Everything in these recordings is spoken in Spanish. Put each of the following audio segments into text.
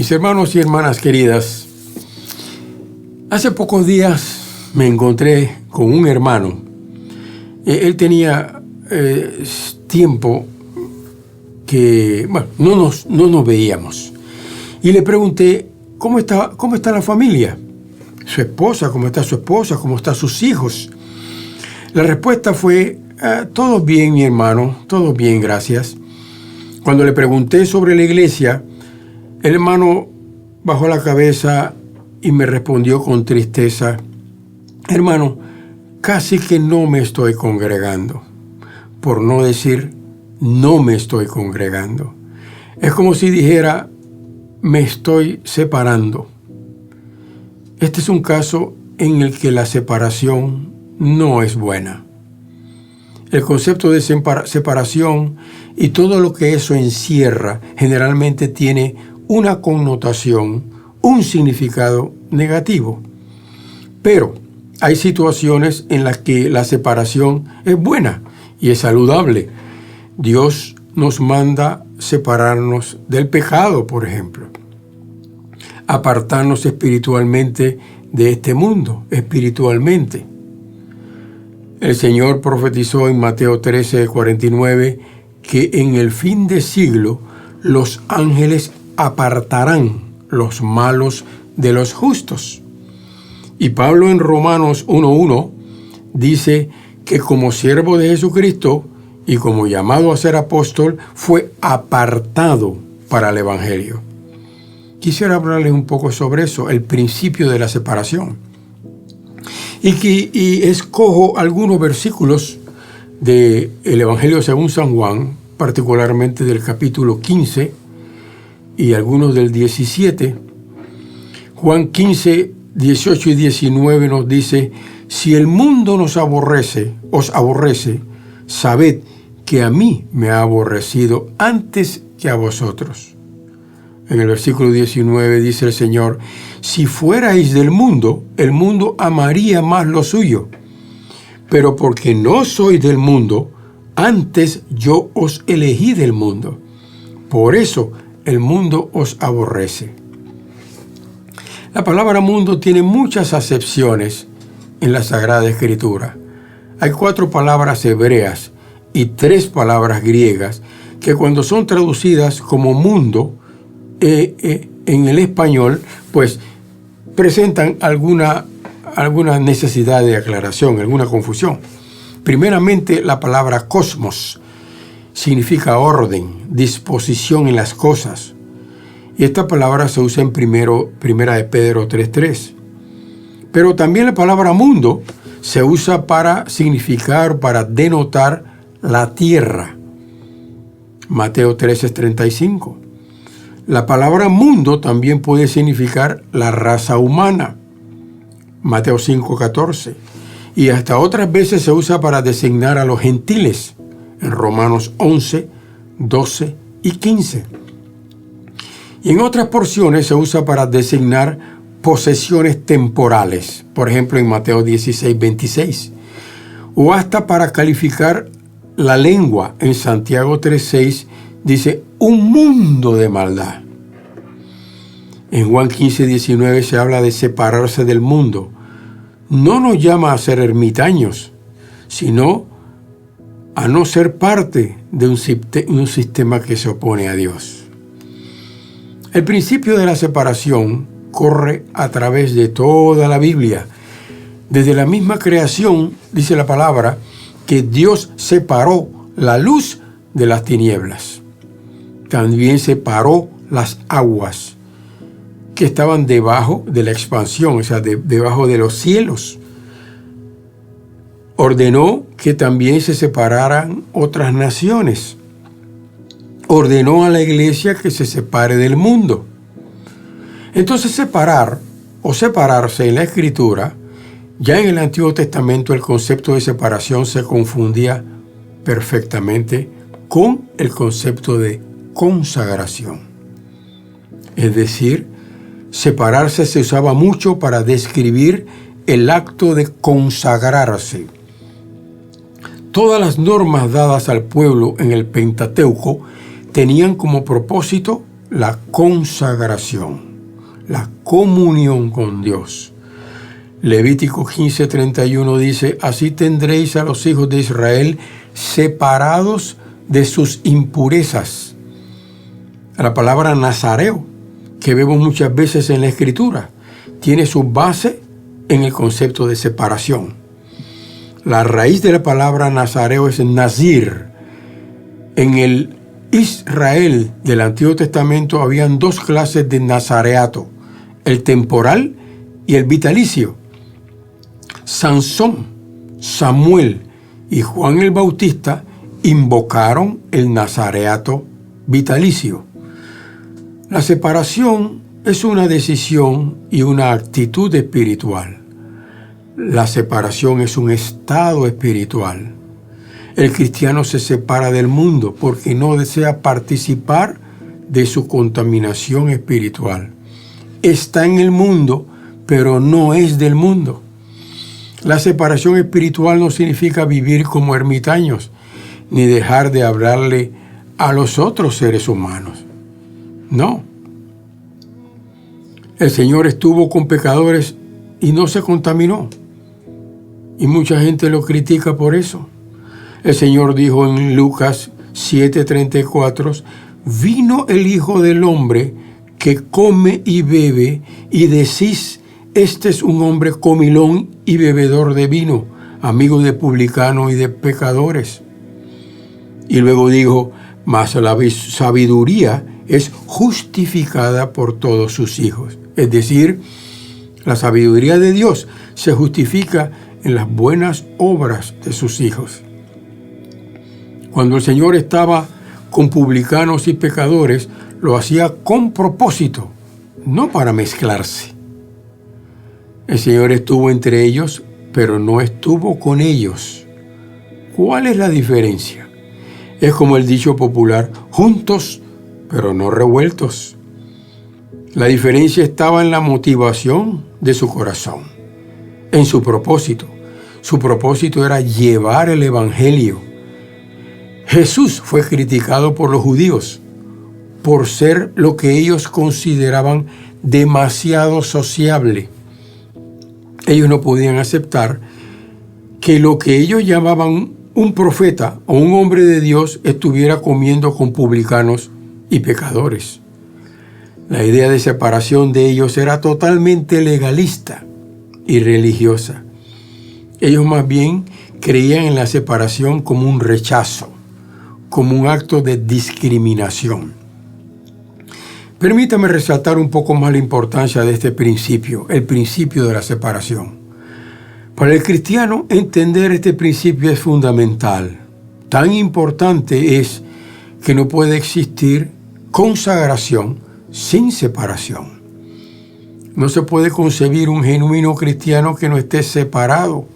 Mis hermanos y hermanas queridas, hace pocos días me encontré con un hermano. Él tenía tiempo que, no nos veíamos. Y le pregunté, ¿cómo está la familia? Su esposa, ¿cómo está su esposa? ¿Cómo están sus hijos? La respuesta fue, todo bien, mi hermano, todo bien, gracias. Cuando le pregunté sobre la iglesia, el hermano bajó la cabeza y me respondió con tristeza, hermano, casi que no me estoy congregando, por no decir no me estoy congregando. Es como si dijera, me estoy separando. Este es un caso en el que la separación no es buena. El concepto de separación y todo lo que eso encierra generalmente tiene una connotación, un significado negativo. Pero hay situaciones en las que la separación es buena y es saludable. Dios nos manda separarnos del pecado, por ejemplo. Apartarnos espiritualmente de este mundo, espiritualmente. El Señor profetizó en Mateo 13:49 que en el fin de siglo los ángeles apartarán los malos de los justos. Y Pablo en Romanos 1:1 dice que como siervo de Jesucristo y como llamado a ser apóstol, fue apartado para el Evangelio. Quisiera hablarles un poco sobre eso, el principio de la separación. Y escojo algunos versículos del Evangelio según San Juan, particularmente del capítulo 15 y algunos del 17. Juan 15, 18 y 19 nos dice, si el mundo os aborrece, sabed que a mí me ha aborrecido antes que a vosotros. En el versículo 19 dice el Señor, si fuerais del mundo, el mundo amaría más lo suyo. Pero porque no sois del mundo, antes yo os elegí del mundo. Por eso el mundo os aborrece. La palabra mundo tiene muchas acepciones en la Sagrada Escritura. Hay 4 palabras hebreas y 3 palabras griegas que cuando son traducidas como mundo en el español, pues presentan alguna necesidad de aclaración, alguna confusión. Primeramente, la palabra cosmos significa orden, disposición en las cosas. Y esta palabra se usa en Primera de Pedro 3:3. Pero también la palabra mundo se usa para significar, para denotar la tierra. Mateo 13:35. La palabra mundo también puede significar la raza humana. Mateo 5:14. Y hasta otras veces se usa para designar a los gentiles. En Romanos 11, 12 y 15. Y en otras porciones se usa para designar posesiones temporales. Por ejemplo, en Mateo 16:26. O hasta para calificar la lengua. En Santiago 3:6 dice un mundo de maldad. En Juan 15:19 se habla de separarse del mundo. No nos llama a ser ermitaños, sino a no ser parte de un sistema que se opone a Dios. El principio de la separación corre a través de toda la Biblia. Desde la misma creación, dice la palabra, que Dios separó la luz de las tinieblas. También separó las aguas que estaban debajo de la expansión, o sea, debajo de los cielos. Ordenó que también se separaran otras naciones. Ordenó a la iglesia que se separe del mundo. Entonces separar o separarse en la Escritura, ya en el Antiguo Testamento el concepto de separación se confundía perfectamente con el concepto de consagración. Es decir, separarse se usaba mucho para describir el acto de consagrarse. Todas las normas dadas al pueblo en el Pentateuco tenían como propósito la consagración, la comunión con Dios. Levítico 15:31 dice: así tendréis a los hijos de Israel separados de sus impurezas. La palabra nazareo, que vemos muchas veces en la Escritura, tiene su base en el concepto de separación. La raíz de la palabra nazareo es nazir. En el Israel del Antiguo Testamento habían dos clases de nazareato: el temporal y el vitalicio. Sansón, Samuel y Juan el Bautista invocaron el nazareato vitalicio. La separación es una decisión y una actitud espiritual. La separación es un estado espiritual. El cristiano se separa del mundo porque no desea participar de su contaminación espiritual. Está en el mundo, pero no es del mundo. La separación espiritual no significa vivir como ermitaños, ni dejar de hablarle a los otros seres humanos. No. El Señor estuvo con pecadores y no se contaminó. Y mucha gente lo critica por eso. El Señor dijo en Lucas 7:34, vino el Hijo del Hombre que come y bebe, y decís, este es un hombre comilón y bebedor de vino, amigo de publicanos y de pecadores. Y luego dijo, mas la sabiduría es justificada por todos sus hijos. Es decir, la sabiduría de Dios se justifica en las buenas obras de sus hijos. Cuando el Señor estaba con publicanos y pecadores, lo hacía con propósito, no para mezclarse. El Señor estuvo entre ellos, pero no estuvo con ellos. ¿Cuál es la diferencia? Es como el dicho popular, juntos, pero no revueltos. La diferencia estaba en la motivación de su corazón, en su propósito. Su propósito era llevar el Evangelio. Jesús fue criticado por los judíos por ser lo que ellos consideraban demasiado sociable. Ellos no podían aceptar que lo que ellos llamaban un profeta o un hombre de Dios estuviera comiendo con publicanos y pecadores. La idea de separación de ellos era totalmente legalista y religiosa. Ellos más bien creían en la separación como un rechazo, como un acto de discriminación. Permítame resaltar un poco más la importancia de este principio, el principio de la separación. Para el cristiano, entender este principio es fundamental. Tan importante es que no puede existir consagración sin separación. No se puede concebir un genuino cristiano que no esté separado,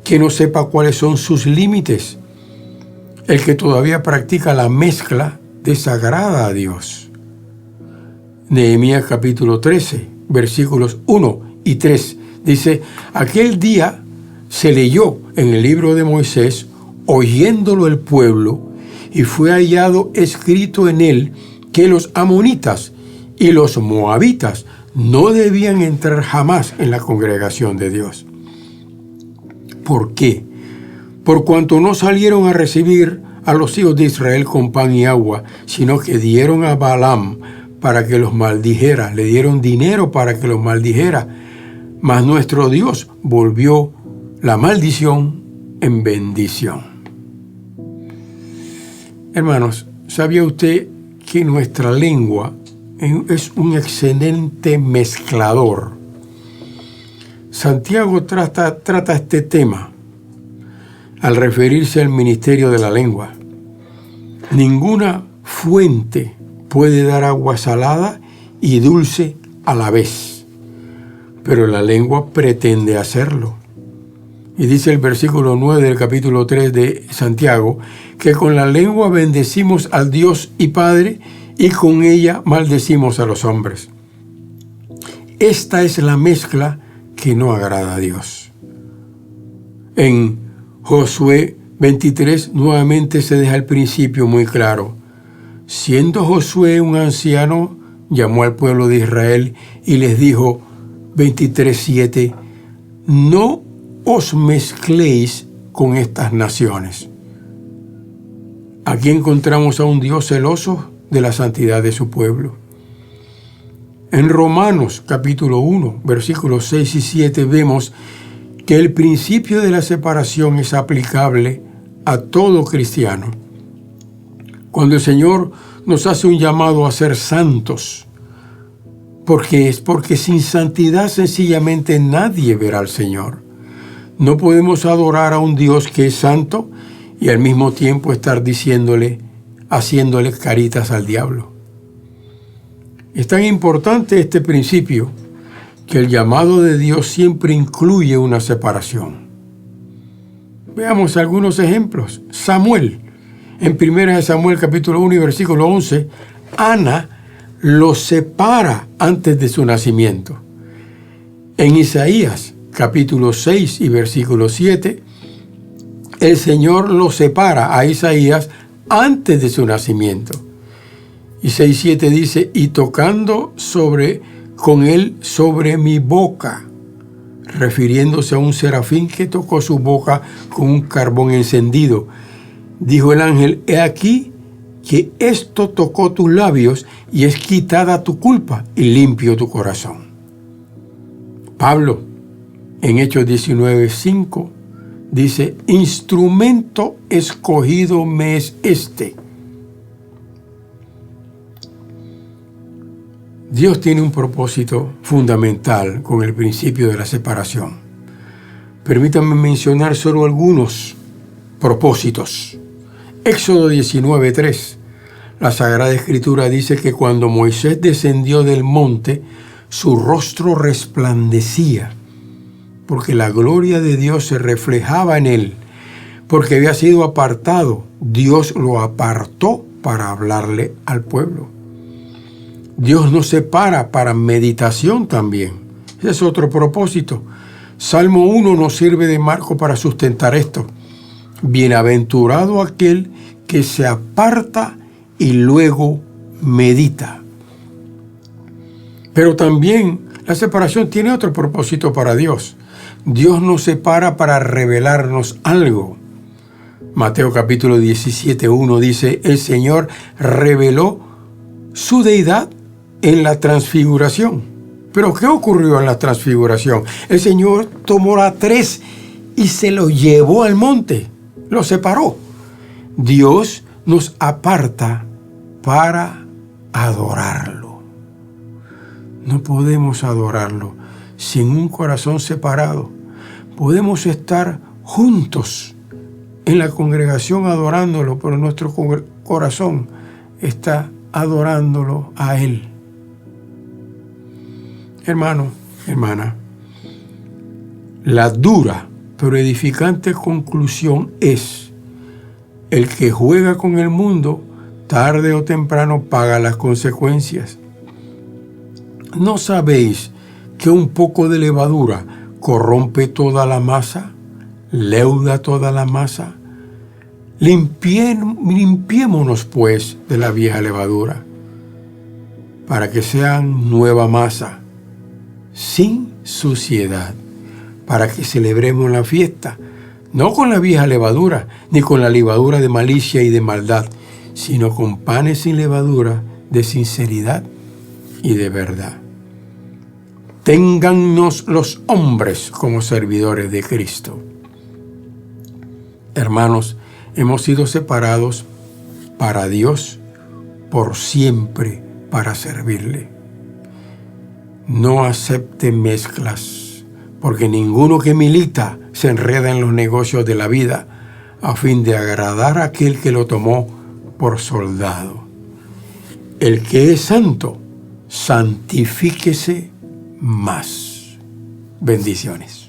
que no sepa cuáles son sus límites. El que todavía practica la mezcla desagrada a Dios. Nehemías capítulo 13, versículos 1 y 3, dice, aquel día se leyó en el libro de Moisés, oyéndolo el pueblo, y fue hallado escrito en él que los amonitas y los moabitas no debían entrar jamás en la congregación de Dios. ¿Por qué? Por cuanto no salieron a recibir a los hijos de Israel con pan y agua, sino que dieron a Balaam para que los maldijera, le dieron dinero para que los maldijera, mas nuestro Dios volvió la maldición en bendición. Hermanos, ¿sabía usted que nuestra lengua es un excelente mezclador? Santiago trata este tema al referirse al ministerio de la lengua. Ninguna fuente puede dar agua salada y dulce a la vez, pero la lengua pretende hacerlo. Y dice el versículo 9 del capítulo 3 de Santiago, que con la lengua bendecimos al Dios y Padre, y con ella maldecimos a los hombres. Esta es la mezcla que no agrada a Dios. En Josué 23 nuevamente se deja el principio muy claro. Siendo Josué un anciano, llamó al pueblo de Israel y les dijo, 23:7, no os mezcléis con estas naciones. Aquí encontramos a un Dios celoso de la santidad de su pueblo. En Romanos capítulo 1, versículos 6 y 7 vemos que el principio de la separación es aplicable a todo cristiano. Cuando el Señor nos hace un llamado a ser santos, porque sin santidad sencillamente nadie verá al Señor. No podemos adorar a un Dios que es santo y al mismo tiempo estar haciéndole caritas al diablo. Es tan importante este principio que el llamado de Dios siempre incluye una separación. Veamos algunos ejemplos. Samuel, en 1 Samuel capítulo 1 y versículo 11, Ana lo separa antes de su nacimiento. En Isaías capítulo 6 y versículo 7, el Señor lo separa a Isaías antes de su nacimiento. Y 6:7 dice, y tocando con él sobre mi boca, refiriéndose a un serafín que tocó su boca con un carbón encendido. Dijo el ángel, he aquí que esto tocó tus labios y es quitada tu culpa y limpio tu corazón. Pablo, en Hechos 19:5, dice, instrumento escogido me es este. Dios tiene un propósito fundamental con el principio de la separación. Permítanme mencionar solo algunos propósitos. Éxodo 19:3. La Sagrada Escritura dice que cuando Moisés descendió del monte, su rostro resplandecía, porque la gloria de Dios se reflejaba en él, porque había sido apartado. Dios lo apartó para hablarle al pueblo. Dios nos separa para meditación también. Ese es otro propósito. Salmo 1 nos sirve de marco para sustentar esto. Bienaventurado aquel que se aparta y luego medita. Pero también la separación tiene otro propósito para Dios. Dios nos separa para revelarnos algo. Mateo capítulo 17:1 dice, el Señor reveló su deidad en la transfiguración. ¿Pero qué ocurrió en la transfiguración? El Señor tomó a 3 y se lo llevó al monte, lo separó. Dios nos aparta para adorarlo. No podemos adorarlo sin un corazón separado. Podemos estar juntos en la congregación adorándolo, pero nuestro corazón está adorándolo a Él. Hermano, hermana, la dura pero edificante conclusión es: el que juega con el mundo, tarde o temprano paga las consecuencias. ¿No sabéis que un poco de levadura corrompe toda la masa, leuda toda la masa? Limpiémonos pues de la vieja levadura, para que sean nueva masa, sin suciedad, para que celebremos la fiesta, no con la vieja levadura, ni con la levadura de malicia y de maldad, sino con panes sin levadura de sinceridad y de verdad. Téngannos los hombres como servidores de Cristo. Hermanos, hemos sido separados para Dios, por siempre para servirle. No acepte mezclas, porque ninguno que milita se enreda en los negocios de la vida a fin de agradar a aquel que lo tomó por soldado. El que es santo, santifíquese más. Bendiciones.